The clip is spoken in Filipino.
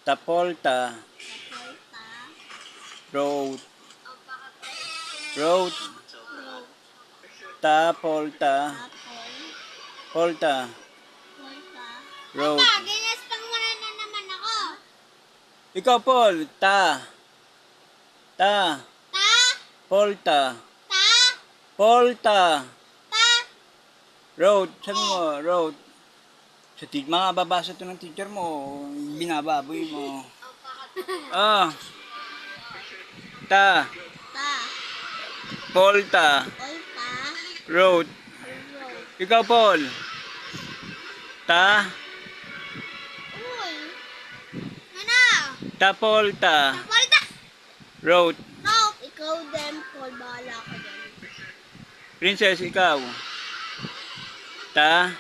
Tapolta. Tapolta. Road. Road. Road. Tapolta. Apol. Polta. Polta. Road. Ata, ginastang mo na naman ako. Ikaw, Paul. Ta. Ta. Ta. Polta. Ta. Polta. Ta. Road. Sabi mo, road. Sa mga babasa to ng teacher mo, binababoy mo. Ah. Ta. Ta. Polta. Polta. Road. Road. Ikaw, Paul. Ta. Uy. Ano? Tapolta. Tapolta. Road. Road. Ikaw din, Paul. Bahala ka din. Princess, ikaw. Ta.